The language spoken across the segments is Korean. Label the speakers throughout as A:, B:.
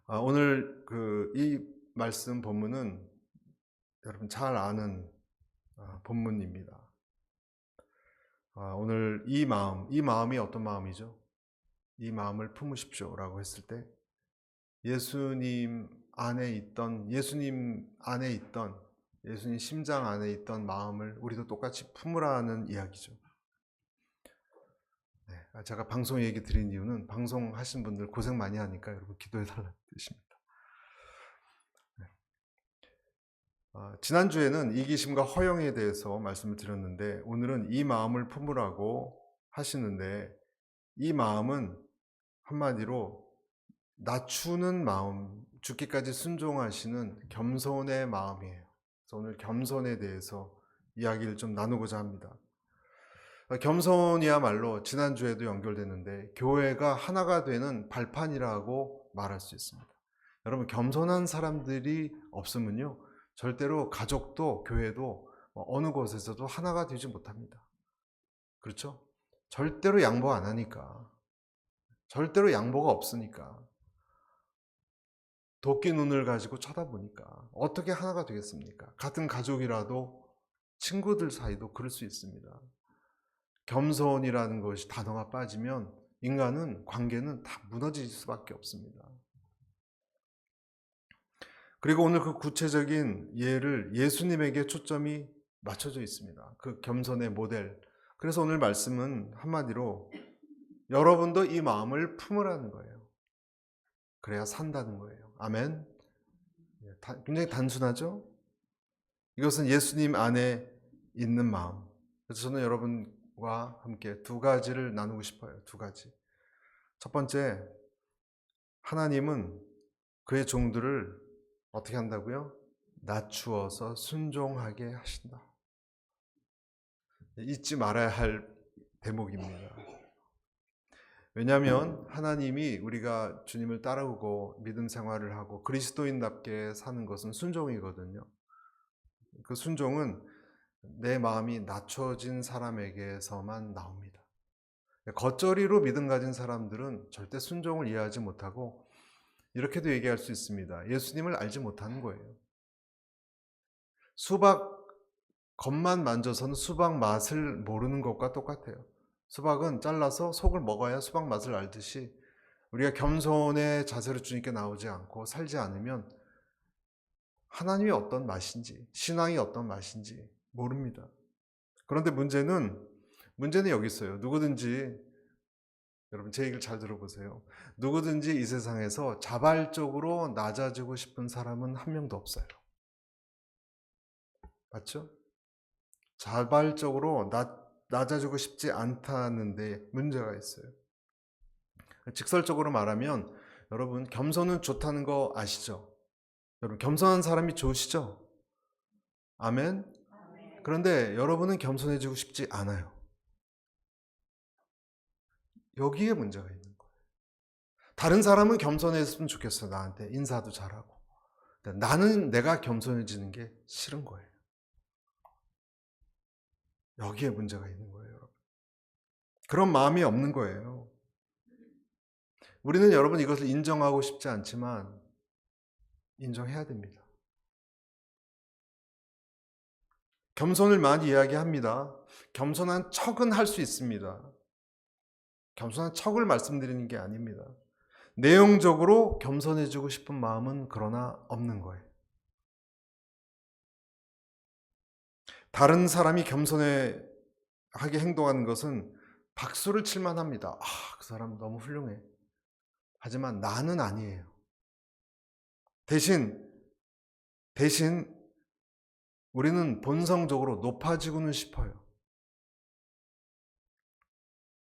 A: 오늘 이 말씀 본문은 여러분 잘 아는 본문입니다. 오늘 이 마음이 어떤 마음이죠? 이 마음을 품으십시오라고 했을 때 예수님 심장 안에 있던 마음을 우리도 똑같이 품으라는 이야기죠. 네, 제가 방송 얘기 드린 이유는 방송하신 분들 고생 많이 하니까 여러분 기도해 달라는 뜻입니다. 지난주에는 이기심과 허영에 대해서 말씀을 드렸는데 오늘은 이 마음을 품으라고 하시는데 이 마음은 한마디로 낮추는 마음, 죽기까지 순종하시는 겸손의 마음이에요. 그래서 오늘 겸손에 대해서 이야기를 좀 나누고자 합니다. 겸손이야말로 지난주에도 연결됐는데 교회가 하나가 되는 발판이라고 말할 수 있습니다. 여러분, 겸손한 사람들이 없으면요 절대로 가족도 교회도 어느 곳에서도 하나가 되지 못합니다. 그렇죠? 절대로 양보 안 하니까, 절대로 양보가 없으니까, 도끼 눈을 가지고 쳐다보니까 어떻게 하나가 되겠습니까? 같은 가족이라도 친구들 사이도 그럴 수 있습니다. 겸손이라는 것이 단어가 빠지면 인간은, 관계는 다 무너질 수밖에 없습니다. 그리고 오늘 그 구체적인 예를 예수님에게 초점이 맞춰져 있습니다. 그 겸손의 모델. 그래서 오늘 말씀은 한마디로 여러분도 이 마음을 품으라는 거예요. 그래야 산다는 거예요. 아멘. 굉장히 단순하죠? 이것은 예수님 안에 있는 마음. 그래서 저는 여러분과 함께 두 가지를 나누고 싶어요. 두 가지. 첫 번째, 하나님은 그의 종들을 어떻게 한다고요? 낮추어서 순종하게 하신다. 잊지 말아야 할 대목입니다. 왜냐하면 하나님이 우리가 주님을 따르고 믿음 생활을 하고 그리스도인답게 사는 것은 순종이거든요. 그 순종은 내 마음이 낮춰진 사람에게서만 나옵니다. 겉절이로 믿음 가진 사람들은 절대 순종을 이해하지 못하고 이렇게도 얘기할 수 있습니다. 예수님을 알지 못하는 거예요. 수박 겉만 만져서는 수박 맛을 모르는 것과 똑같아요. 수박은 잘라서 속을 먹어야 수박 맛을 알듯이 우리가 겸손의 자세로 주님께 나오지 않고 살지 않으면 하나님이 어떤 맛인지, 신앙이 어떤 맛인지 모릅니다. 그런데 문제는 여기 있어요. 누구든지, 여러분 제 얘기를 잘 들어보세요. 누구든지 이 세상에서 자발적으로 낮아지고 싶은 사람은 한 명도 없어요. 맞죠? 자발적으로 낮아지고 싶지 않다는 데 문제가 있어요. 직설적으로 말하면 여러분 겸손은 좋다는 거 아시죠? 여러분 겸손한 사람이 좋으시죠? 아멘? 그런데 여러분은 겸손해지고 싶지 않아요. 여기에 문제가 있는 거예요. 다른 사람은 겸손했으면 좋겠어. 나한테 인사도 잘하고. 나는 내가 겸손해지는 게 싫은 거예요. 여기에 문제가 있는 거예요, 여러분. 그런 마음이 없는 거예요. 우리는 여러분 이것을 인정하고 싶지 않지만 인정해야 됩니다. 겸손을 많이 이야기합니다. 겸손한 척은 할 수 있습니다. 겸손한 척을 말씀드리는 게 아닙니다. 내용적으로 겸손해지고 싶은 마음은 그러나 없는 거예요. 다른 사람이 겸손하게 행동하는 것은 박수를 칠만 합니다. 그 사람 너무 훌륭해. 하지만 나는 아니에요. 대신 우리는 본성적으로 높아지고는 싶어요.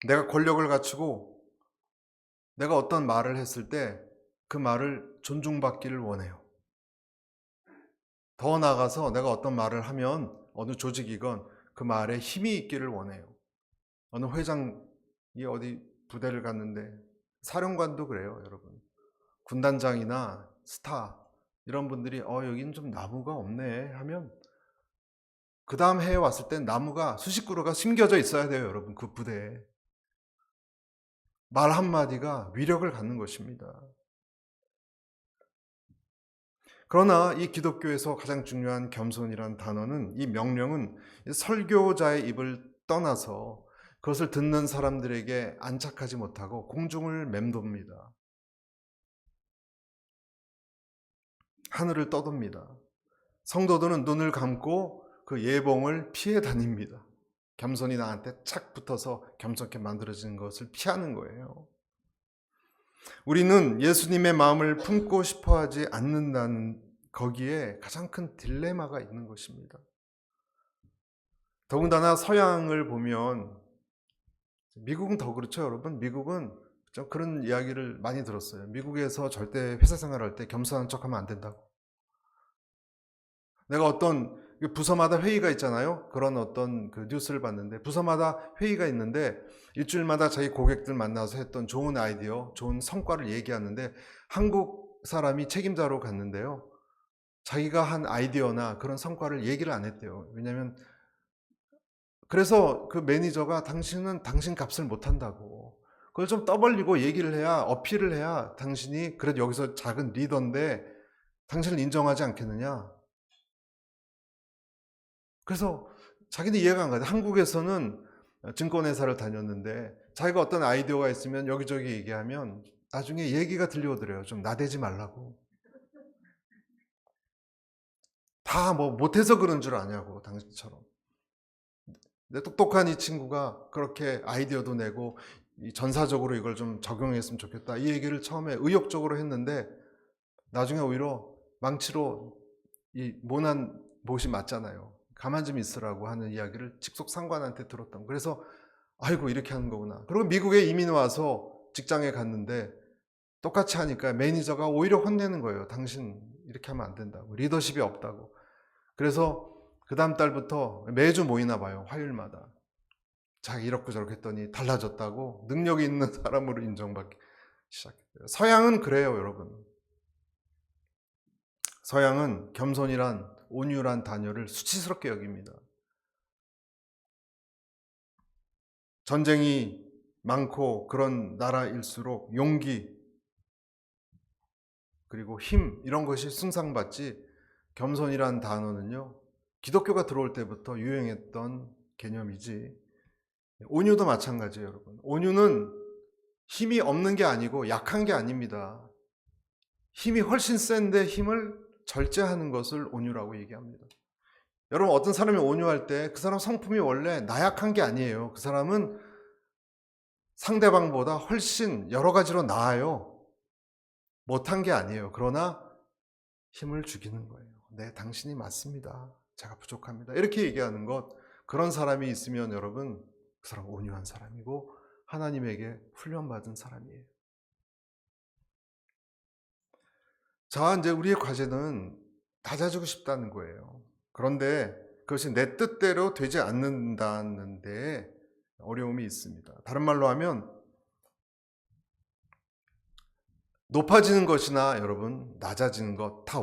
A: 내가 권력을 갖추고 내가 어떤 말을 했을 때 그 말을 존중받기를 원해요. 더 나아가서 내가 어떤 말을 하면 어느 조직이건 그 말에 힘이 있기를 원해요. 어느 회장이 어디 부대를 갔는데 사령관도 그래요, 여러분. 군단장이나 스타 이런 분들이 여긴 좀 나무가 없네 하면 그 다음 해에 왔을 땐 나무가 수십 그루가 심겨져 있어야 돼요, 여러분. 그 부대에. 말 한마디가 위력을 갖는 것입니다. 그러나 이 기독교에서 가장 중요한 겸손이란 단어는, 이 명령은 설교자의 입을 떠나서 그것을 듣는 사람들에게 안착하지 못하고 공중을 맴돕니다. 하늘을 떠돕니다. 성도들은 눈을 감고 그 예봉을 피해 다닙니다. 겸손이 나한테 착 붙어서 겸손케 만들어지는 것을 피하는 거예요. 우리는 예수님의 마음을 품고 싶어 하지 않는다는 거기에 가장 큰 딜레마가 있는 것입니다. 더군다나 서양을 보면, 미국은 더 그렇죠, 여러분. 미국은 좀 그런 이야기를 많이 들었어요. 미국에서 절대 회사 생활할 때 겸손한 척하면 안 된다고. 내가 어떤 부서마다 회의가 있잖아요. 그런 어떤 그 뉴스를 봤는데, 부서마다 회의가 있는데 일주일마다 자기 고객들 만나서 했던 좋은 아이디어, 좋은 성과를 얘기하는데, 한국 사람이 책임자로 갔는데요, 자기가 한 아이디어나 그런 성과를 얘기를 안 했대요. 왜냐하면, 그래서 그 매니저가 당신은 당신 값을 못 한다고, 그걸 좀 떠벌리고 얘기를 해야, 어필을 해야 당신이 그래도 여기서 작은 리더인데 당신을 인정하지 않겠느냐. 그래서 자기는 이해가 안 가요. 한국에서는 증권회사를 다녔는데 자기가 어떤 아이디어가 있으면 여기저기 얘기하면 나중에 얘기가 들려오더래요. 좀 나대지 말라고. 다 뭐 못해서 그런 줄 아냐고, 당신처럼. 근데 똑똑한 이 친구가 그렇게 아이디어도 내고 전사적으로 이걸 좀 적용했으면 좋겠다, 이 얘기를 처음에 의욕적으로 했는데 나중에 오히려 망치로 이 모난 못이 맞잖아요. 가만 좀 있으라고 하는 이야기를 직속 상관한테 들었던. 그래서 아이고, 이렇게 하는 거구나. 그리고 미국에 이민 와서 직장에 갔는데 똑같이 하니까 매니저가 오히려 혼내는 거예요. 당신 이렇게 하면 안 된다고, 리더십이 없다고. 그래서 그 다음 달부터 매주 모이나 봐요. 화요일마다. 자기 이렇게 저렇게 했더니 달라졌다고, 능력이 있는 사람으로 인정받기 시작했어요. 서양은 그래요, 여러분. 서양은 겸손이란, 온유란 단어를 수치스럽게 여깁니다. 전쟁이 많고 그런 나라일수록 용기, 그리고 힘, 이런 것이 숭상받지, 겸손이란 단어는요, 기독교가 들어올 때부터 유행했던 개념이지. 온유도 마찬가지예요, 여러분. 온유는 힘이 없는 게 아니고 약한 게 아닙니다. 힘이 훨씬 센데 힘을 절제하는 것을 온유라고 얘기합니다. 여러분, 어떤 사람이 온유할 때 그 사람 성품이 원래 나약한 게 아니에요. 그 사람은 상대방보다 훨씬 여러 가지로 나아요. 못한 게 아니에요. 그러나 힘을 죽이는 거예요. 네, 당신이 맞습니다. 제가 부족합니다. 이렇게 얘기하는 것, 그런 사람이 있으면 여러분, 그 사람 온유한 사람이고 하나님에게 훈련받은 사람이에요. 자, 이제 우리의 과제는 낮아지고 싶다는 거예요. 그런데 그것이 내 뜻대로 되지 않는다는 데 어려움이 있습니다. 다른 말로 하면, 높아지는 것이나 여러분 낮아지는 것 다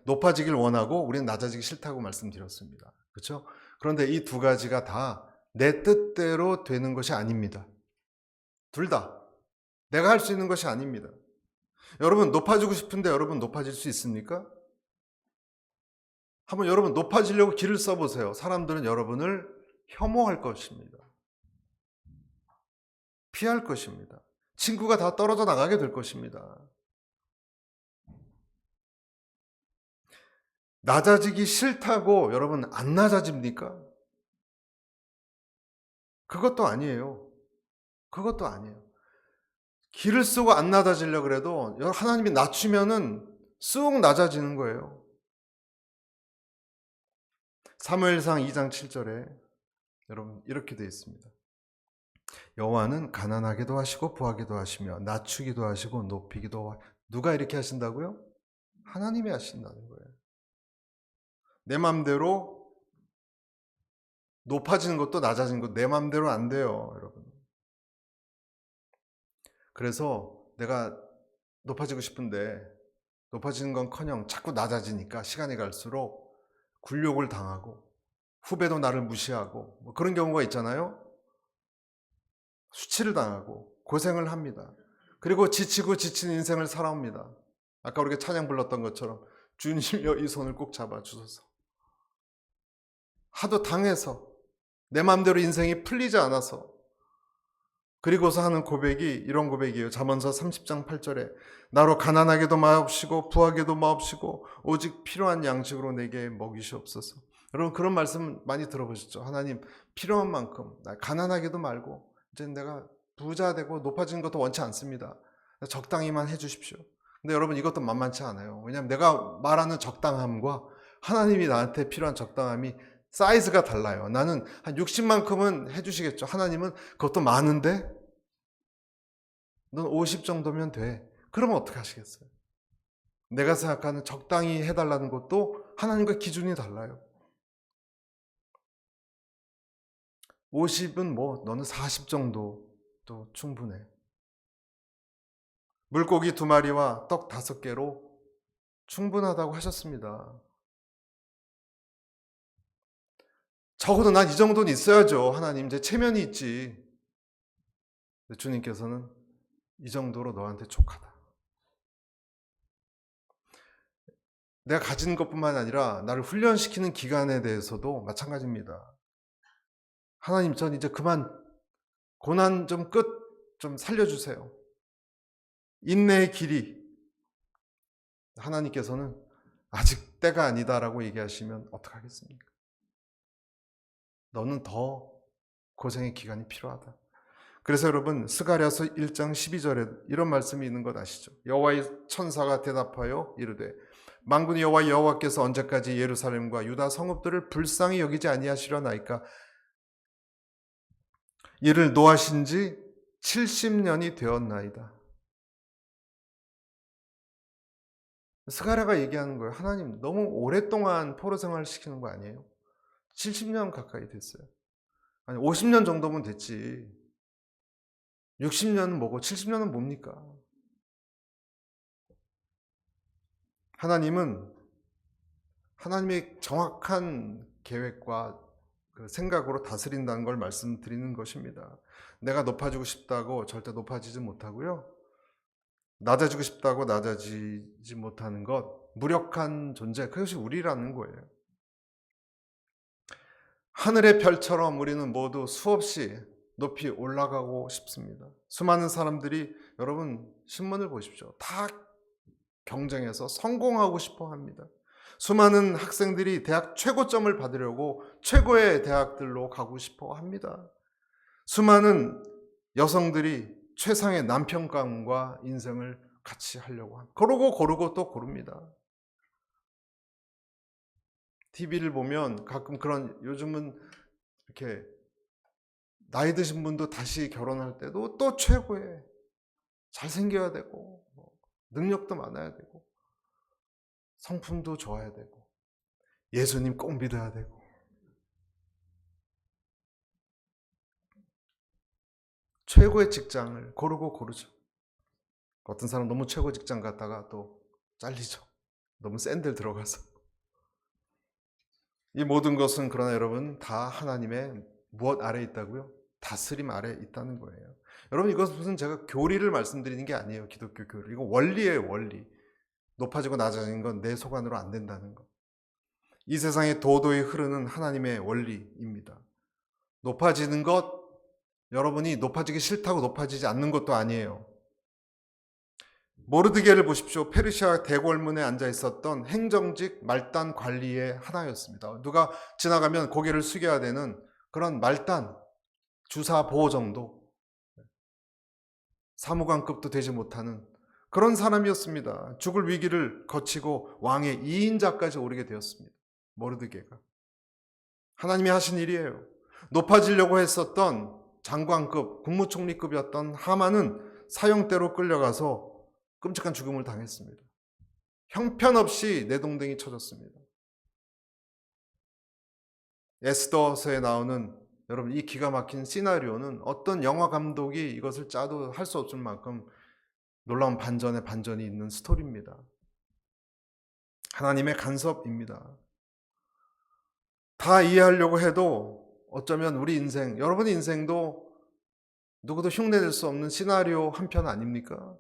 A: 높아지길 원하고 우리는 낮아지기 싫다고 말씀드렸습니다. 그렇죠? 그런데 이 두 가지가 다 내 뜻대로 되는 것이 아닙니다. 둘 다 내가 할 수 있는 것이 아닙니다. 여러분, 높아지고 싶은데 여러분 높아질 수 있습니까? 한번 여러분 높아지려고 길을 써보세요. 사람들은 여러분을 혐오할 것입니다. 피할 것입니다. 친구가 다 떨어져 나가게 될 것입니다. 낮아지기 싫다고 여러분 안 낮아집니까? 그것도 아니에요. 그것도 아니에요. 길을 쓰고 안 낮아지려고 그래도 하나님이 낮추면은 쑥 낮아지는 거예요. 사무엘상 2장 7절에 여러분 이렇게 되어 있습니다. 여호와는 가난하게도 하시고 부하게도 하시며 낮추기도 하시고 높이기도 누가 이렇게 하신다고요? 하나님이 하신다는 거예요. 내 맘대로 높아지는 것도 낮아지는 것도 내 맘대로 안 돼요, 여러분. 그래서 내가 높아지고 싶은데 높아지는 건커녕 자꾸 낮아지니까 시간이 갈수록 굴욕을 당하고 후배도 나를 무시하고 뭐 그런 경우가 있잖아요. 수치를 당하고 고생을 합니다. 그리고 지치고 지친 인생을 살아옵니다. 아까 우리가 찬양 불렀던 것처럼 주님이여 이 손을 꼭 잡아주소서. 하도 당해서 내 마음대로 인생이 풀리지 않아서 그리고서 하는 고백이 이런 고백이에요. 잠언서 30장 8절에 나로 가난하게도 마옵시고 부하게도 마옵시고 오직 필요한 양식으로 내게 먹이시옵소서. 여러분 그런 말씀 많이 들어보셨죠? 하나님 필요한 만큼 가난하게도 말고 이제 내가 부자 되고 높아지는 것도 원치 않습니다. 적당히만 해주십시오. 근데 여러분 이것도 만만치 않아요. 왜냐하면 내가 말하는 적당함과 하나님이 나한테 필요한 적당함이 사이즈가 달라요. 나는 한 60만큼은 해주시겠죠. 하나님은 그것도 많은데 넌 50 정도면 돼. 그러면 어떻게 하시겠어요? 내가 생각하는 적당히 해달라는 것도 하나님과 기준이 달라요. 50은 뭐 너는 40 정도도 충분해. 물고기 2마리와 떡 5개로 충분하다고 하셨습니다. 적어도 난 이 정도는 있어야죠. 하나님 이제 체면이 있지. 주님께서는 이 정도로 너한테 족하다. 내가 가진 것뿐만 아니라 나를 훈련시키는 기간에 대해서도 마찬가지입니다. 하나님 전 이제 그만 고난 좀 좀 살려주세요. 인내의 길이. 하나님께서는 아직 때가 아니다라고 얘기하시면 어떡하겠습니까? 너는 더 고생의 기간이 필요하다. 그래서 여러분 스가랴서 1장 12절에 이런 말씀이 있는 것 아시죠? 여호와의 천사가 대답하여 이르되 만군의 여호와께서 언제까지 예루살렘과 유다 성읍들을 불쌍히 여기지 아니하시려나이까? 이를 노하신 지 70년이 되었나이다. 스가랴가 얘기하는 거예요. 하나님 너무 오랫동안 포로 생활을 시키는 거 아니에요? 70년 가까이 됐어요. 아니 50년 정도면 됐지. 60년은 뭐고 70년은 뭡니까? 하나님은 하나님의 정확한 계획과 그 생각으로 다스린다는 걸 말씀드리는 것입니다. 내가 높아지고 싶다고 절대 높아지지 못하고요. 낮아지고 싶다고 낮아지지 못하는 것, 무력한 존재, 그것이 우리라는 거예요. 하늘의 별처럼 우리는 모두 수없이 높이 올라가고 싶습니다. 수많은 사람들이 여러분 신문을 보십시오. 다 경쟁해서 성공하고 싶어 합니다. 수많은 학생들이 대학 최고점을 받으려고 최고의 대학들로 가고 싶어 합니다. 수많은 여성들이 최상의 남편감과 인생을 같이 하려고 합니다. 고르고 또 고릅니다. TV를 보면 가끔 그런 요즘은 이렇게 나이 드신 분도 다시 결혼할 때도 또 최고의 잘생겨야 되고 능력도 많아야 되고 성품도 좋아야 되고 예수님 꼭 믿어야 되고 최고의 직장을 고르죠. 어떤 사람 너무 최고 직장 갔다가 또 잘리죠. 너무 센 데를 들어가서. 이 모든 것은 그러나 여러분 다 하나님의 무엇 아래에 있다고요? 다스림 아래에 있다는 거예요. 여러분 이것은 무슨 제가 교리를 말씀드리는 게 아니에요. 기독교 교리. 이거 원리예요. 원리. 높아지고 낮아지는 건 내 소관으로 안 된다는 것. 이 세상에 도도히 흐르는 하나님의 원리입니다. 높아지는 것, 여러분이 높아지기 싫다고 높아지지 않는 것도 아니에요. 모르드게를 보십시오. 페르시아 대궐문에 앉아 있었던 행정직 말단 관리의 하나였습니다. 누가 지나가면 고개를 숙여야 되는 그런 말단, 주사 보호 정도, 사무관급도 되지 못하는 그런 사람이었습니다. 죽을 위기를 거치고 왕의 2인자까지 오르게 되었습니다. 모르드게가. 하나님이 하신 일이에요. 높아지려고 했었던 장관급, 국무총리급이었던 하만은 사형대로 끌려가서 끔찍한 죽음을 당했습니다. 형편없이 내동댕이 쳐졌습니다. 에스더서에 나오는 여러분 이 기가 막힌 시나리오는 어떤 영화 감독이 이것을 짜도 할 수 없을 만큼 놀라운 반전에 반전이 있는 스토리입니다. 하나님의 간섭입니다. 다 이해하려고 해도 어쩌면 우리 인생, 여러분의 인생도 누구도 흉내낼 수 없는 시나리오 한 편 아닙니까?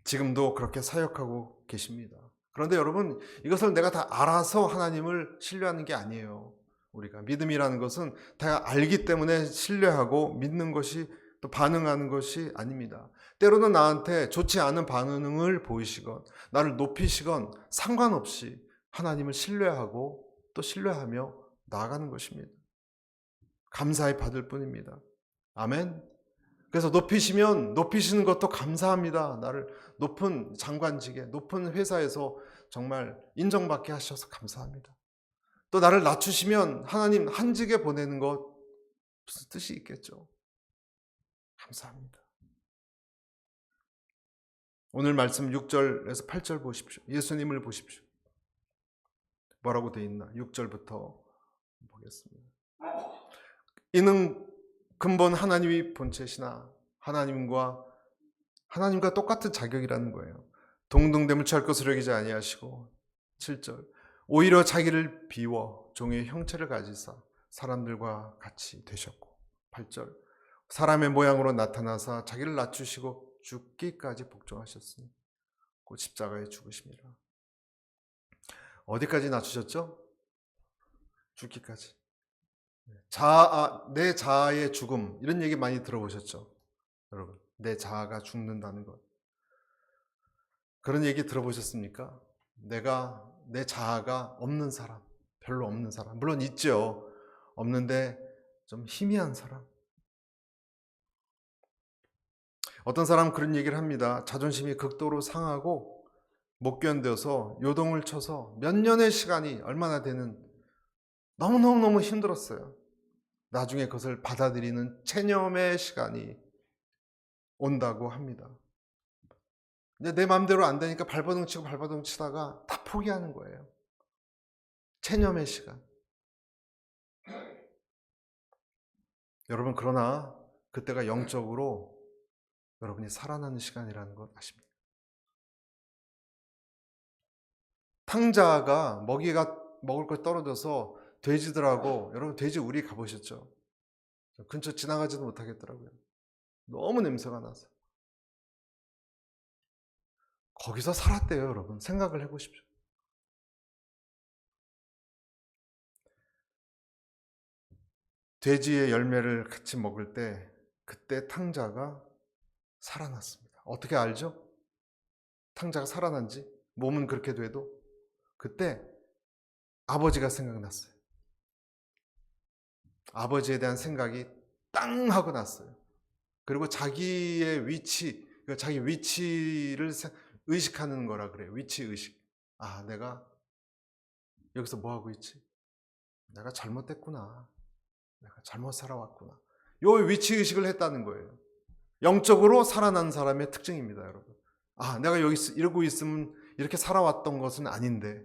A: 지금도 그렇게 사역하고 계십니다. 그런데 여러분, 이것을 내가 다 알아서 하나님을 신뢰하는 게 아니에요. 우리가 믿음이라는 것은 다 알기 때문에 신뢰하고 믿는 것이, 또 반응하는 것이 아닙니다. 때로는 나한테 좋지 않은 반응을 보이시건 나를 높이시건 상관없이 하나님을 신뢰하고 또 신뢰하며 나아가는 것입니다. 감사히 받을 뿐입니다. 아멘. 그래서 높이시면 높이시는 것도 감사합니다. 나를 높은 장관직에, 높은 회사에서 정말 인정받게 하셔서 감사합니다. 또 나를 낮추시면 하나님 한직에 보내는 것 무슨 뜻이 있겠죠. 감사합니다. 오늘 말씀 6절에서 8절 보십시오. 예수님을 보십시오. 뭐라고 되어 있나? 6절부터 보겠습니다. 이는 근본 하나님이 본체시나 하나님과 똑같은 자격이라는 거예요. 동등됨을 취할 것으로 여기지 아니하시고 7절 오히려 자기를 비워 종의 형체를 가지사 사람들과 같이 되셨고 8절 사람의 모양으로 나타나사 자기를 낮추시고 죽기까지 복종하셨으니 곧 십자가에 죽으심이라. 어디까지 낮추셨죠? 죽기까지. 내 자아의 죽음, 이런 얘기 많이 들어보셨죠? 여러분, 내 자아가 죽는다는 것. 그런 얘기 들어보셨습니까? 내 자아가 없는 사람, 별로 없는 사람. 물론 있죠. 없는데 좀 희미한 사람. 어떤 사람은 그런 얘기를 합니다. 자존심이 극도로 상하고 못 견뎌서 요동을 쳐서 몇 년의 시간이 얼마나 되는 너무너무 힘들었어요. 나중에 그것을 받아들이는 체념의 시간이 온다고 합니다. 근데 내 마음대로 안 되니까 발버둥 치다가 다 포기하는 거예요. 체념의 시간. 여러분, 그러나 그때가 영적으로 여러분이 살아나는 시간이라는 것 아십니까? 탕자가 먹을 걸 떨어져서 돼지들하고, 여러분 돼지 우리 가보셨죠? 근처 지나가지도 못하겠더라고요. 너무 냄새가 나서. 거기서 살았대요, 여러분. 생각을 해보십시오. 돼지의 열매를 같이 먹을 때 그때 탕자가 살아났습니다. 어떻게 알죠? 탕자가 살아난지? 몸은 그렇게 돼도 그때 아버지가 생각났어요. 아버지에 대한 생각이 땅 하고 났어요. 그리고 자기의 자기 위치를 의식하는 거라 그래요. 위치의식. 아, 내가 여기서 뭐 하고 있지? 내가 잘못됐구나. 내가 잘못 살아왔구나. 요 위치의식을 했다는 거예요. 영적으로 살아난 사람의 특징입니다, 여러분. 아, 내가 여기 이러고 있으면 이렇게 살아왔던 것은 아닌데,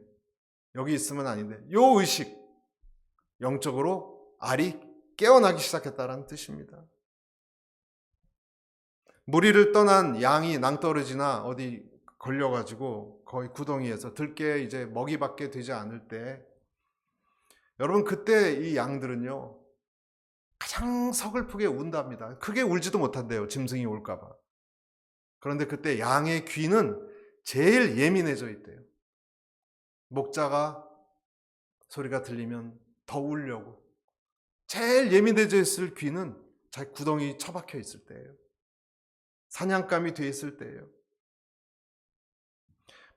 A: 여기 있으면 아닌데, 요 의식, 영적으로 알이 깨어나기 시작했다는 뜻입니다. 무리를 떠난 양이 낭떠러지나 어디 걸려가지고 거의 구덩이에서 들깨 이제 먹이밖에 되지 않을 때, 여러분 그때 이 양들은요 가장 서글프게 운답니다. 크게 울지도 못한대요, 짐승이 올까봐. 그런데 그때 양의 귀는 제일 예민해져 있대요. 목자가 소리가 들리면 더 울려고. 제일 예민해져 있을 귀는 자기 구덩이 처박혀 있을 때예요. 사냥감이 돼 있을 때예요.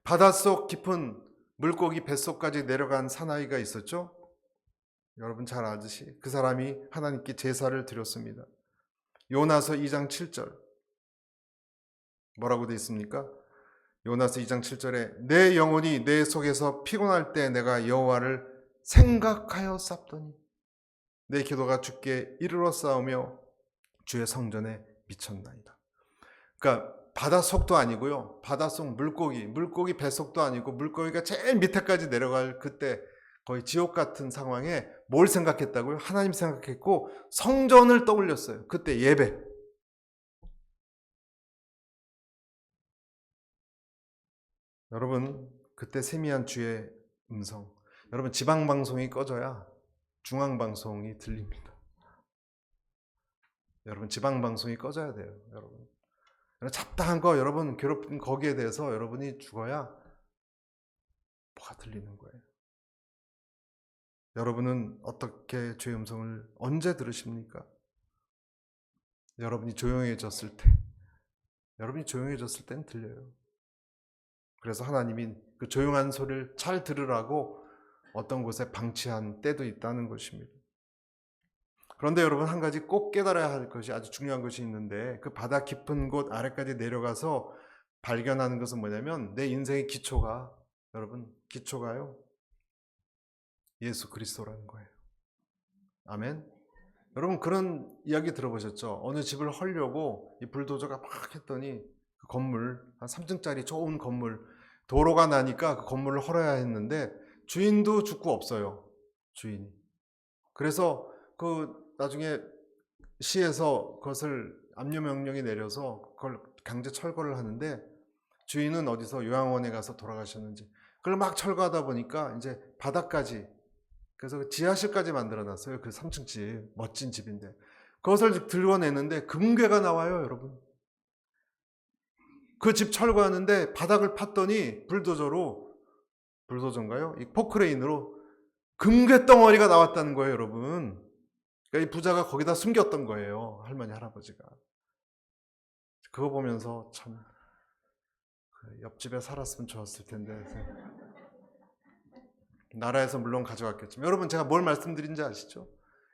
A: 바닷속 깊은 물고기 뱃속까지 내려간 사나이가 있었죠. 여러분 잘 아듯이 그 사람이 하나님께 제사를 드렸습니다. 요나서 2장 7절 뭐라고 되어 있습니까? 요나서 2장 7절에 내 영혼이 내 속에서 피곤할 때 내가 여호와를 생각하여 쌉더니 내 기도가 주께 이르러 싸우며 주의 성전에 미쳤나이다. 그러니까 바닷속도 아니고요, 바닷속 물고기 뱃속도 아니고 물고기가 제일 밑에까지 내려갈 그때 거의 지옥 같은 상황에 뭘 생각했다고요? 하나님 생각했고 성전을 떠올렸어요. 그때 예배. 여러분 그때 세미한 주의 음성. 여러분 지방방송이 꺼져야 중앙방송이 들립니다. 여러분 지방방송이 꺼져야 돼요. 여러분 잡다한 거 여러분 괴롭힌 거기에 대해서 여러분이 죽어야 뭐가 들리는 거예요. 여러분은 어떻게 죄의 음성을 언제 들으십니까? 여러분이 조용해졌을 때, 여러분이 조용해졌을 때는 들려요. 그래서 하나님이 그 조용한 소리를 잘 들으라고 어떤 곳에 방치한 때도 있다는 것입니다. 그런데 여러분, 한 가지 꼭 깨달아야 할 것이, 아주 중요한 것이 있는데, 그 바다 깊은 곳 아래까지 내려가서 발견하는 것은 뭐냐면, 내 인생의 기초가, 여러분, 기초가요, 예수 그리스도라는 거예요. 아멘. 여러분, 그런 이야기 들어보셨죠? 어느 집을 헐려고 이 불도저가 막 했더니 그 건물, 한 3층짜리 좋은 건물, 도로가 나니까 그 건물을 헐어야 했는데 주인도 죽고 없어요. 주인이. 그래서 그 나중에 시에서 그것을 압류 명령이 내려서 그걸 강제 철거를 하는데, 주인은 어디서 요양원에 가서 돌아가셨는지, 그걸 막 철거하다 보니까 이제 바닥까지, 그래서 지하실까지 만들어놨어요. 그 3층 집, 멋진 집인데 그것을 들고 내는데 금괴가 나와요, 여러분. 그 집 철거하는데 바닥을 팠더니 불도저인가요? 이 포크레인으로 금괴 덩어리가 나왔다는 거예요, 여러분. 그러니까 이 부자가 거기다 숨겼던 거예요, 할머니 할아버지가. 그거 보면서 참 옆집에 살았으면 좋았을 텐데. 나라에서 물론 가져갔겠지만, 여러분, 제가 뭘 말씀드린지 아시죠?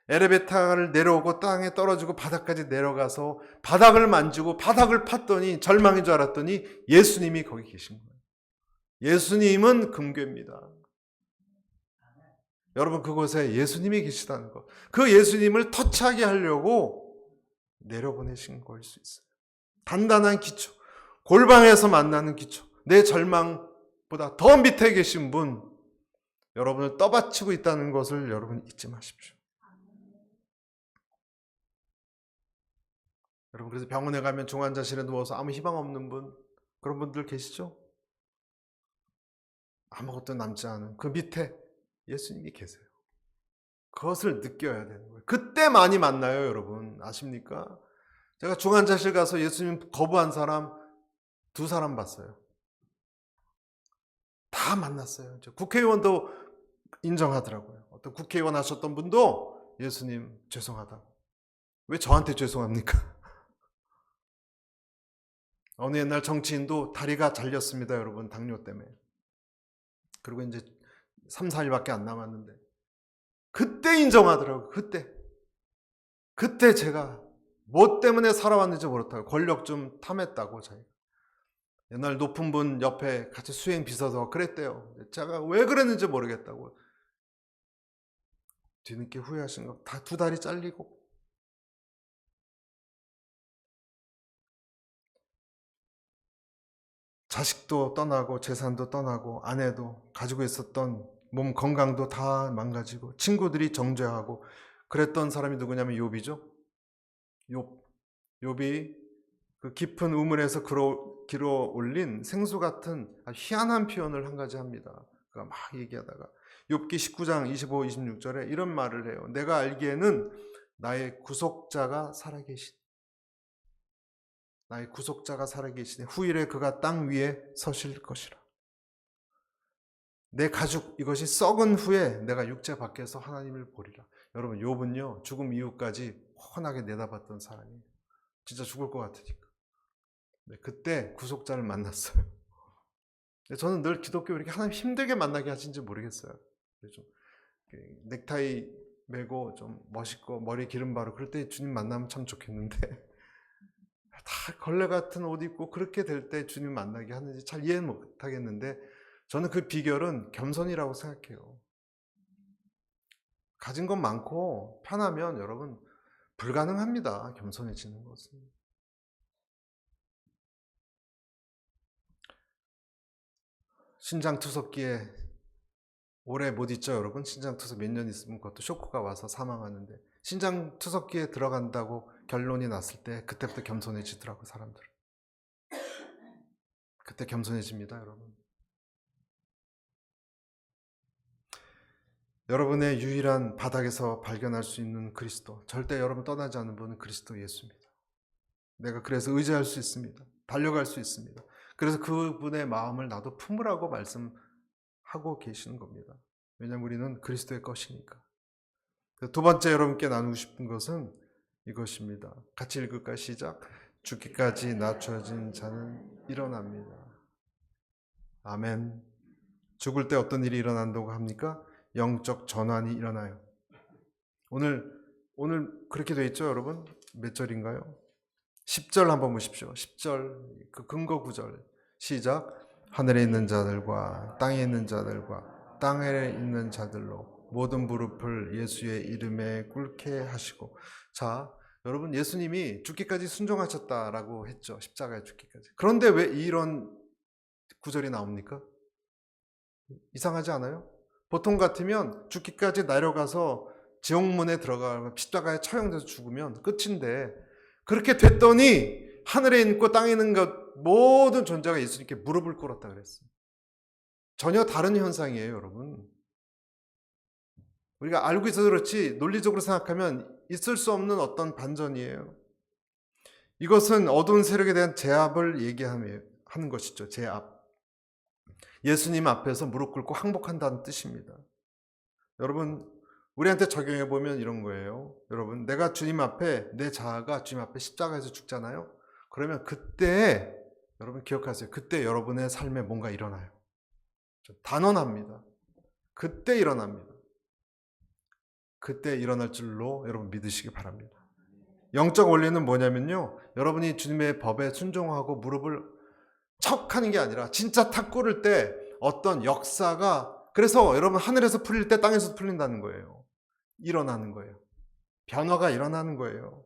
A: 엘리베이터를 내려오고 땅에 떨어지고 바닥까지 내려가서 바닥을 만지고 바닥을 팠더니 절망인 줄 알았더니 예수님이 거기 계신 거예요. 예수님은 금괴입니다. 여러분, 그곳에 예수님이 계시다는 것, 그 예수님을 터치하게 하려고 내려보내신 거일 수 있어요. 단단한 기초, 골방에서 만나는 기초, 내 절망보다 더 밑에 계신 분, 여러분을 떠받치고 있다는 것을 여러분 잊지 마십시오. 여러분, 그래서 병원에 가면 중환자실에 누워서 아무 희망 없는 분, 그런 분들 계시죠? 아무것도 남지 않은 그 밑에 예수님이 계세요. 그것을 느껴야 되는 거예요. 그때 많이 만나요, 여러분. 아십니까? 제가 중환자실 가서 예수님 거부한 사람 2사람 봤어요. 다 만났어요. 국회의원도 인정하더라고요. 어떤 국회의원 하셨던 분도 예수님 죄송하다고. 왜 저한테 죄송합니까? 어느 옛날 정치인도 다리가 잘렸습니다, 여러분. 당뇨 때문에. 그리고 이제 3, 4일밖에 안 남았는데 그때 인정하더라고요. 그때 제가 뭐 때문에 살아왔는지 모르겠다고, 권력 좀 탐했다고. 자기가 옛날 높은 분 옆에 같이 수행 비서서 그랬대요. 제가 왜 그랬는지 모르겠다고. 뒤늦게 후회하신 거, 다 2다리 잘리고. 자식도 떠나고 재산도 떠나고 아내도 가지고 있었던 몸 건강도 다 망가지고 친구들이 정죄하고 그랬던 사람이 누구냐면 욥이죠. 욥이 그 깊은 우물에서 길어 올린 생수 같은 희한한 표현을 한 가지 합니다. 그가 막 얘기하다가 욥기 19장 25, 26절에 이런 말을 해요. 내가 알기에는 나의 구속자가 살아계신, 나의 구속자가 살아계시니 후일에 그가 땅 위에 서실 것이라. 내 가죽 이것이 썩은 후에 내가 육체 밖에서 하나님을 보리라. 여러분, 욥은요 죽음 이후까지 훤하게 내다봤던 사람이에요. 진짜 죽을 것 같으니까. 그때 구속자를 만났어요. 저는 늘 기독교 이렇게 하나님 힘들게 만나게 하신지 모르겠어요. 좀 넥타이 매고 좀 멋있고 머리 기름 바르고 그럴 때 주님 만나면 참 좋겠는데 다 걸레 같은 옷 입고 그렇게 될 때 주님 만나게 하는지 잘 이해는 못하겠는데, 저는 그 비결은 겸손이라고 생각해요. 가진 것 많고 편하면 여러분 불가능합니다, 겸손해지는 것은. 신장투석기에 오래 못 있죠, 여러분. 신장투석 몇 년 있으면 그것도 쇼크가 와서 사망하는데, 신장투석기에 들어간다고 결론이 났을 때 그때부터 겸손해지더라고, 사람들. 그때 겸손해집니다, 여러분. 여러분의 유일한 바닥에서 발견할 수 있는 그리스도, 절대 여러분 떠나지 않는 분은 그리스도 예수입니다. 내가 그래서 의지할 수 있습니다. 달려갈 수 있습니다. 그래서 그분의 마음을 나도 품으라고 말씀하고 계시는 겁니다. 왜냐하면 우리는 그리스도의 것이니까. 두 번째 여러분께 나누고 싶은 것은 이것입니다. 같이 읽을까요? 시작. 죽기까지 낮춰진 자는 일어납니다. 아멘. 죽을 때 어떤 일이 일어난다고 합니까? 영적 전환이 일어나요. 오늘 그렇게 되어 있죠, 여러분? 몇 절인가요? 10절 한번 보십시오. 10절 그 근거 구절 시작. 하늘에 있는 자들과 땅에 있는 자들과 땅에 있는 자들로 모든 무릎을 예수의 이름에 꿇게 하시고. 자, 여러분, 예수님이 죽기까지 순종하셨다라고 했죠. 십자가에 죽기까지. 그런데 왜 이런 구절이 나옵니까? 이상하지 않아요? 보통 같으면 죽기까지 내려가서 지옥문에 들어가면 십자가에 처형돼서 죽으면 끝인데, 그렇게 됐더니 하늘에 있고 땅에 있는 것 모든 존재가 예수님께 무릎을 꿇었다 그랬어요. 전혀 다른 현상이에요, 여러분. 우리가 알고 있어서 그렇지 논리적으로 생각하면 있을 수 없는 어떤 반전이에요. 이것은 어두운 세력에 대한 제압을 얘기하는 것이죠. 제압. 예수님 앞에서 무릎 꿇고 항복한다는 뜻입니다. 여러분, 우리한테 적용해 보면 이런 거예요. 여러분, 내가 주님 앞에, 내 자아가 주님 앞에 십자가에서 죽잖아요. 그러면 그때 여러분 기억하세요. 그때 여러분의 삶에 뭔가 일어나요. 단언합니다. 그때 일어납니다. 그때 일어날 줄로 여러분 믿으시기 바랍니다. 영적 원리는 뭐냐면요, 여러분이 주님의 법에 순종하고 무릎을 척 하는 게 아니라 진짜 탁 꿇을 때 어떤 역사가, 그래서 여러분 하늘에서 풀릴 때 땅에서 풀린다는 거예요. 일어나는 거예요. 변화가 일어나는 거예요.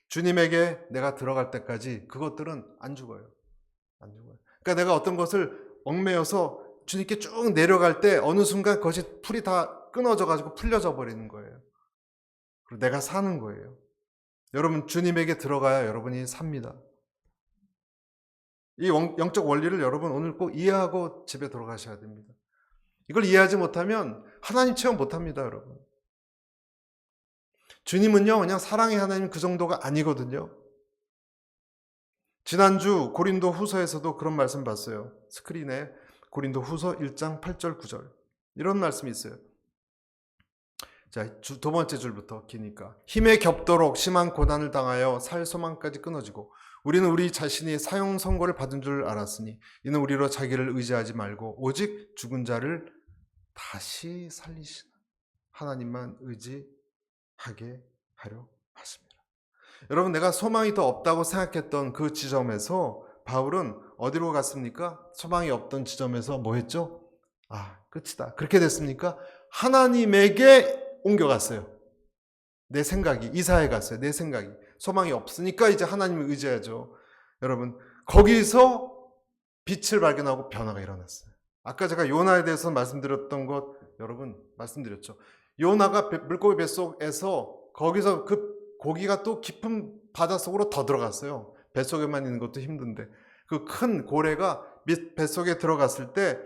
A: 주님에게 내가 들어갈 때까지 그것들은 안 죽어요. 안 죽어요. 그러니까 내가 어떤 것을 얽매여서 주님께 쭉 내려갈 때 어느 순간 그것이 풀이 다 끊어져 가지고 풀려져 버리는 거예요. 그리고 내가 사는 거예요. 여러분, 주님에게 들어가야 여러분이 삽니다. 이 영적 원리를 여러분 오늘 꼭 이해하고 집에 돌아가셔야 됩니다. 이걸 이해하지 못하면 하나님 체험 못합니다, 여러분. 주님은요, 그냥 사랑의 하나님 그 정도가 아니거든요. 지난주 고린도 후서에서도 그런 말씀 봤어요. 스크린에 고린도 후서 1장 8절 9절 이런 말씀이 있어요. 자, 두 번째 줄부터 기니까. 힘에 겹도록 심한 고난을 당하여 살 소망까지 끊어지고 우리는 우리 자신이 사형 선고를 받은 줄 알았으니 이는 우리로 자기를 의지하지 말고 오직 죽은 자를 다시 살리시는 하나님만 의지하게 하려 하십니다. 여러분, 내가 소망이 더 없다고 생각했던 그 지점에서 바울은 어디로 갔습니까? 소망이 없던 지점에서 뭐 했죠? 끝이다. 그렇게 됐습니까? 하나님에게 옮겨갔어요. 내 생각이 이사해 갔어요. 내 생각이 소망이 없으니까 이제 하나님을 의지하죠. 여러분, 거기서 빛을 발견하고 변화가 일어났어요. 아까 제가 요나에 대해서 말씀드렸던 것 여러분 말씀드렸죠. 요나가 물고기 뱃속에서 거기서 그 고기가 또 깊은 바닷속으로 더 들어갔어요. 뱃속에만 있는 것도 힘든데 그 큰 고래가 뱃속에 들어갔을 때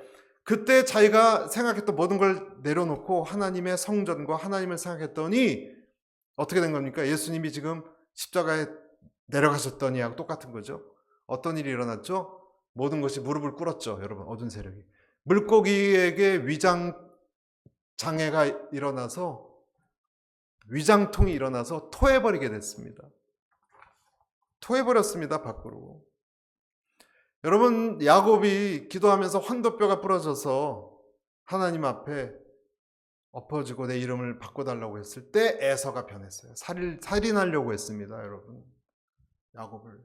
A: 그때 자기가 생각했던 모든 걸 내려놓고 하나님의 성전과 하나님을 생각했더니 어떻게 된 겁니까? 예수님이 지금 십자가에 내려가셨더니하고 똑같은 거죠. 어떤 일이 일어났죠? 모든 것이 무릎을 꿇었죠. 여러분, 어두운 세력이. 물고기에게 위장 장애가 일어나서 위장통이 일어나서 토해버리게 됐습니다. 토해버렸습니다. 밖으로. 여러분, 야곱이 기도하면서 환도뼈가 부러져서 하나님 앞에 엎어지고 내 이름을 바꿔달라고 했을 때 에서가 변했어요. 살인하려고 했습니다. 여러분, 야곱을.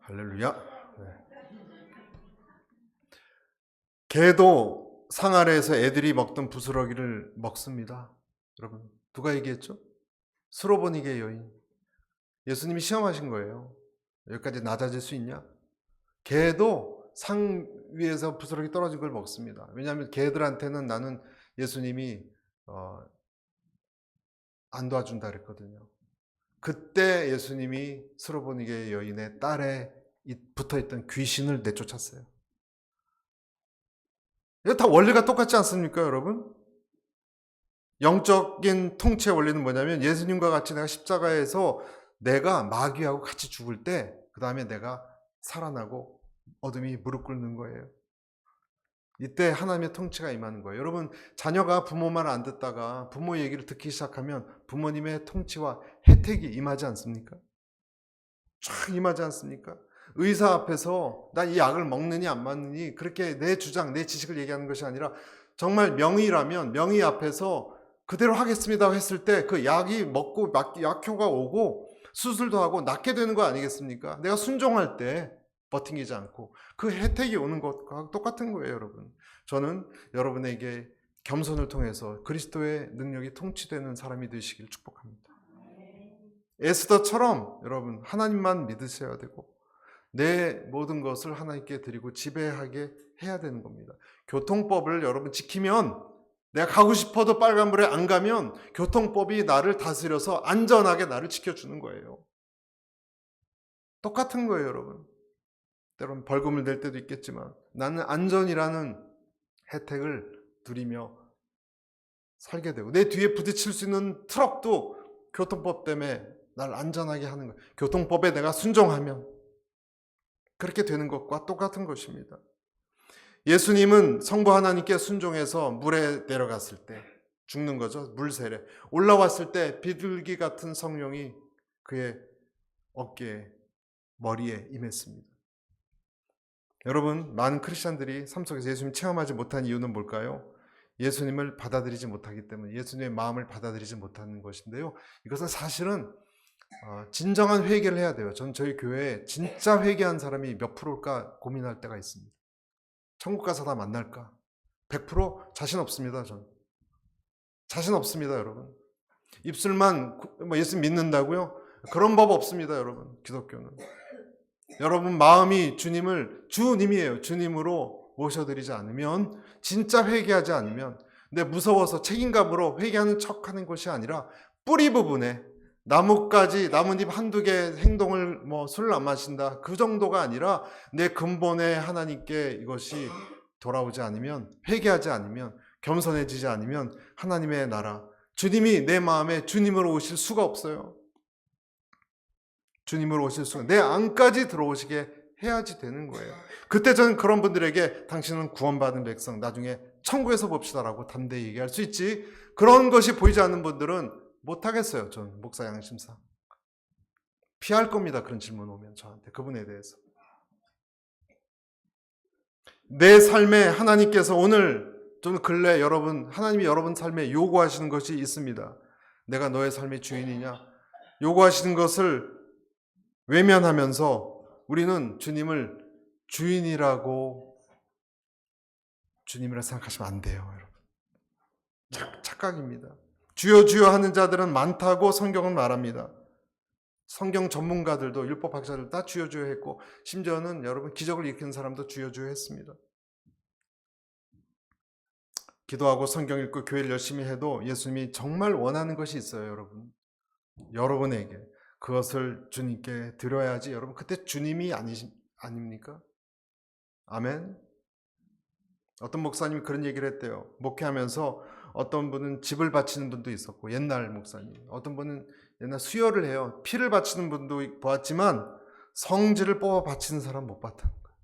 A: 할렐루야. 개도 상 아래에서 애들이 먹던 부스러기를 먹습니다. 여러분, 누가 얘기했죠? 수로보니게 여인. 예수님이 시험하신 거예요. 여기까지 낮아질 수 있냐? 개도 상 위에서 부스러기 떨어진 걸 먹습니다. 왜냐하면 개들한테는 나는 예수님이 안 도와준다 그랬거든요. 그때 예수님이 수로보니게 여인의 딸에 붙어있던 귀신을 내쫓았어요. 이거 다 원리가 똑같지 않습니까, 여러분? 영적인 통치의 원리는 뭐냐면 예수님과 같이 내가 십자가에서 내가 마귀하고 같이 죽을 때 그 다음에 내가 살아나고 어둠이 무릎 꿇는 거예요. 이때 하나님의 통치가 임하는 거예요. 여러분, 자녀가 부모 말 안 듣다가 부모 얘기를 듣기 시작하면 부모님의 통치와 혜택이 임하지 않습니까? 쫙 임하지 않습니까? 의사 앞에서 나 이 약을 먹느니 안 먹느니 그렇게 내 주장, 내 지식을 얘기하는 것이 아니라 정말 명의라면 명의 앞에서 그대로 하겠습니다 했을 때 그 약이 먹고 약효가 오고 수술도 하고 낫게 되는 거 아니겠습니까? 내가 순종할 때 버팅기지 않고 그 혜택이 오는 것과 똑같은 거예요, 여러분. 저는 여러분에게 겸손을 통해서 그리스도의 능력이 통치되는 사람이 되시길 축복합니다. 에스더처럼 여러분 하나님만 믿으셔야 되고 내 모든 것을 하나님께 드리고 지배하게 해야 되는 겁니다. 교통법을 여러분 지키면 내가 가고 싶어도 빨간불에 안 가면 교통법이 나를 다스려서 안전하게 나를 지켜주는 거예요. 똑같은 거예요, 여러분. 때로는 벌금을 낼 때도 있겠지만 나는 안전이라는 혜택을 누리며 살게 되고 내 뒤에 부딪힐 수 있는 트럭도 교통법 때문에 날 안전하게 하는 거예요. 교통법에 내가 순종하면 그렇게 되는 것과 똑같은 것입니다. 예수님은 성부 하나님께 순종해서 물에 내려갔을 때 죽는 거죠. 물 세례. 올라왔을 때 비둘기 같은 성령이 그의 어깨에 머리에 임했습니다. 여러분, 많은 크리스찬들이 삶 속에서 예수님 체험하지 못한 이유는 뭘까요? 예수님을 받아들이지 못하기 때문에 예수님의 마음을 받아들이지 못하는 것인데요. 이것은 사실은 진정한 회개를 해야 돼요. 전 저희 교회에 진짜 회개한 사람이 몇 프로일까 고민할 때가 있습니다. 천국 가서 다 만날까? 100% 자신 없습니다. 전 자신 없습니다, 여러분. 입술만 예수 믿는다고요? 그런 법 없습니다, 여러분. 기독교는. 여러분 마음이 주님이에요. 주님으로 모셔드리지 않으면, 진짜 회개하지 않으면, 근데 무서워서 책임감으로 회개하는 척하는 것이 아니라 뿌리 부분에 나뭇잎 한두 개 행동을 술 안 마신다 그 정도가 아니라 내 근본에 하나님께 이것이 돌아오지 않으면, 회개하지 않으면, 겸손해지지 않으면 하나님의 나라, 주님이 내 마음에 주님으로 오실 수가 없어요. 주님으로 오실 수가, 내 안까지 들어오시게 해야지 되는 거예요. 그때 저는 그런 분들에게 당신은 구원받은 백성, 나중에 천국에서 봅시다라고 담대히 얘기할 수 있지, 그런 것이 보이지 않는 분들은 못하겠어요. 전 목사 양심상 피할 겁니다. 그런 질문 오면 저한테, 그분에 대해서. 내 삶에 하나님께서 오늘 좀 근래 하나님이 여러분 삶에 요구하시는 것이 있습니다. 내가 너의 삶의 주인이냐? 요구하시는 것을 외면하면서 우리는 주님을 주인이라고 생각하시면 안 돼요, 여러분. 착각입니다. 주여 주여 하는 자들은 많다고 성경은 말합니다. 성경 전문가들도, 율법학자들 다 주여 주여 했고, 심지어는 여러분 기적을 일으키는 사람도 주여 주여 했습니다. 기도하고 성경 읽고 교회를 열심히 해도 예수님이 정말 원하는 것이 있어요, 여러분. 여러분에게 그것을 주님께 드려야지. 여러분, 그때 주님이 아닙니까? 아멘. 어떤 목사님이 그런 얘기를 했대요. 목회하면서 어떤 분은 집을 바치는 분도 있었고, 옛날 목사님. 어떤 분은 옛날 수혈을 해요. 피를 바치는 분도 보았지만 성질을 뽑아 바치는 사람 못 봤다는 거예요.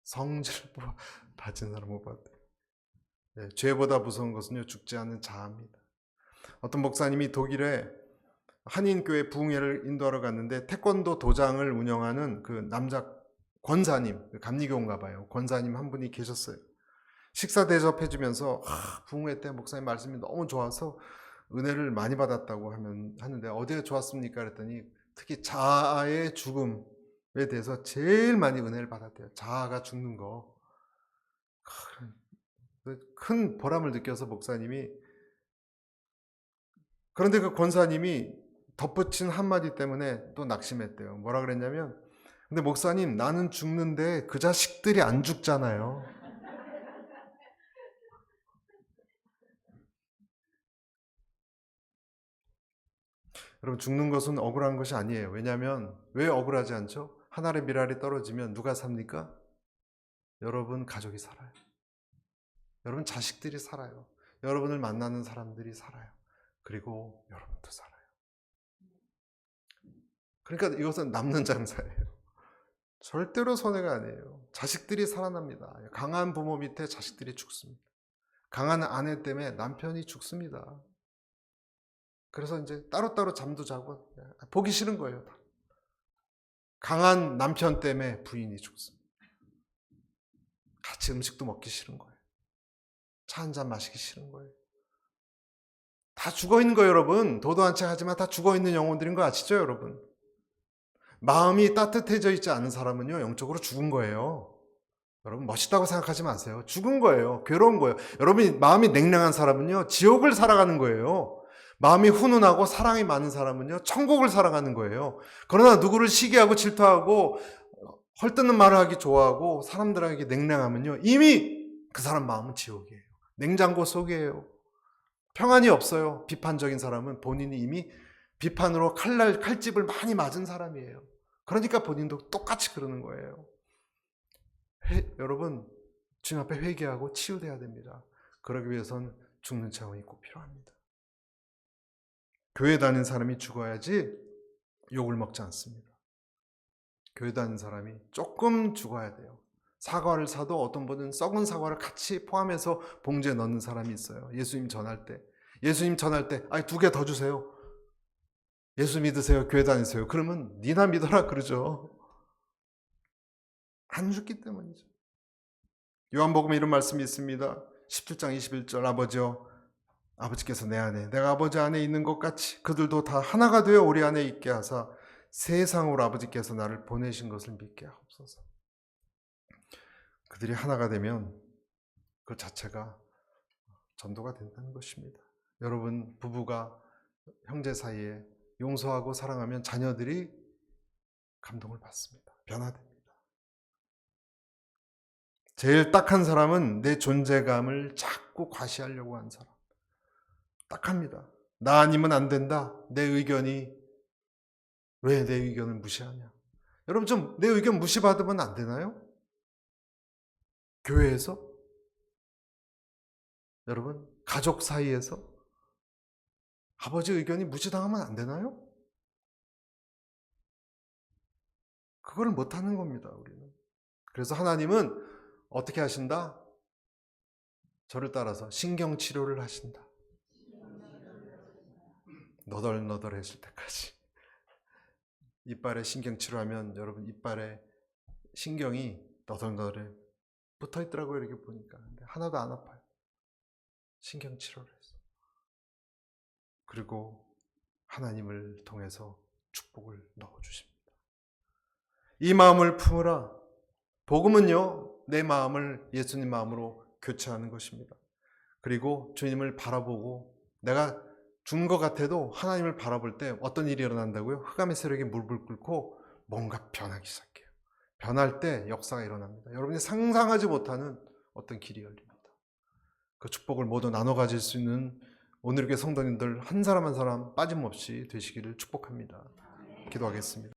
A: 성질을 뽑아 바치는 사람 못 봤대요. 네, 죄보다 무서운 것은요, 죽지 않는 자아입니다. 어떤 목사님이 독일에 한인교회 부흥회를 인도하러 갔는데 태권도 도장을 운영하는 그 남자 권사님, 감리교인가 봐요. 권사님 한 분이 계셨어요. 식사 대접해주면서 부흥회 때 목사님 말씀이 너무 좋아서 은혜를 많이 받았다고 하는데 어디가 좋았습니까? 그랬더니 특히 자아의 죽음에 대해서 제일 많이 은혜를 받았대요. 자아가 죽는 거. 큰 보람을 느껴서 목사님이, 그런데 그 권사님이 덧붙인 한마디 때문에 또 낙심했대요. 뭐라 그랬냐면, 근데 목사님, 나는 죽는데 그 자식들이 안 죽잖아요. 여러분, 죽는 것은 억울한 것이 아니에요. 왜냐하면 왜 억울하지 않죠? 하늘의 미랄이 떨어지면 누가 삽니까? 여러분 가족이 살아요. 여러분 자식들이 살아요. 여러분을 만나는 사람들이 살아요. 그리고 여러분도 살아요. 그러니까 이것은 남는 장사예요. 절대로 손해가 아니에요. 자식들이 살아납니다. 강한 부모 밑에 자식들이 죽습니다. 강한 아내 때문에 남편이 죽습니다. 그래서 이제 따로따로 잠도 자고 보기 싫은 거예요. 다. 강한 남편 때문에 부인이 죽습니다. 같이 음식도 먹기 싫은 거예요. 차 한 잔 마시기 싫은 거예요. 다 죽어있는 거예요, 여러분. 도도한 척 하지만 다 죽어있는 영혼들인 거 아시죠, 여러분? 마음이 따뜻해져 있지 않은 사람은요, 영적으로 죽은 거예요. 여러분, 멋있다고 생각하지 마세요. 죽은 거예요. 괴로운 거예요. 여러분이 마음이 냉랭한 사람은요, 지옥을 살아가는 거예요. 마음이 훈훈하고 사랑이 많은 사람은요, 천국을 살아가는 거예요. 그러나 누구를 시기하고 질투하고 헐뜯는 말을 하기 좋아하고 사람들에게 냉랭하면요, 이미 그 사람 마음은 지옥이에요. 냉장고 속이에요. 평안이 없어요. 비판적인 사람은 본인이 이미 비판으로 칼집을 많이 맞은 사람이에요. 그러니까 본인도 똑같이 그러는 거예요. 여러분, 주님 앞에 회개하고 치유돼야 됩니다. 그러기 위해선 죽는 차원이 꼭 필요합니다. 교회 다니는 사람이 죽어야지 욕을 먹지 않습니다. 교회 다니는 사람이 조금 죽어야 돼요. 사과를 사도 어떤 분은 썩은 사과를 같이 포함해서 봉지에 넣는 사람이 있어요. 예수님 전할 때 2개 더 주세요. 예수 믿으세요. 교회 다니세요. 그러면 니나 믿어라 그러죠. 안 죽기 때문이죠. 요한복음에 이런 말씀이 있습니다. 17장 21절 아버지여 아버지께서 내 안에 내가 아버지 안에 있는 것 같이 그들도 다 하나가 되어 우리 안에 있게 하사 세상으로 아버지께서 나를 보내신 것을 믿게 하옵소서. 그들이 하나가 되면 그 자체가 전도가 된다는 것입니다. 여러분 부부가 형제 사이에 용서하고 사랑하면 자녀들이 감동을 받습니다. 변화됩니다. 제일 딱한 사람은 내 존재감을 자꾸 과시하려고 하는 사람. 딱합니다. 나 아니면 안 된다. 내 의견이 왜 내 의견을 무시하냐. 여러분 좀 내 의견 무시받으면 안 되나요? 교회에서? 여러분 가족 사이에서? 아버지 의견이 무시당하면 안 되나요? 그거를 못하는 겁니다. 우리는. 그래서 하나님은 어떻게 하신다? 저를 따라서 신경치료를 하신다. 너덜너덜해질 때까지. 이빨에 신경치료하면 여러분 이빨에 신경이 너덜너덜해 붙어있더라고요. 이렇게 보니까. 근데 하나도 안 아파요. 신경치료를 해서. 그리고 하나님을 통해서 축복을 넣어주십니다. 이 마음을 품으라. 복음은요, 내 마음을 예수님 마음으로 교체하는 것입니다. 그리고 주님을 바라보고 내가 죽은 것 같아도 하나님을 바라볼 때 어떤 일이 일어난다고요? 흑암의 세력이 물불 끓고 뭔가 변하기 시작해요. 변할 때 역사가 일어납니다. 여러분이 상상하지 못하는 어떤 길이 열립니다. 그 축복을 모두 나눠 가질 수 있는 오늘 교회 성도님들 한 사람 한 사람 빠짐없이 되시기를 축복합니다. 기도하겠습니다.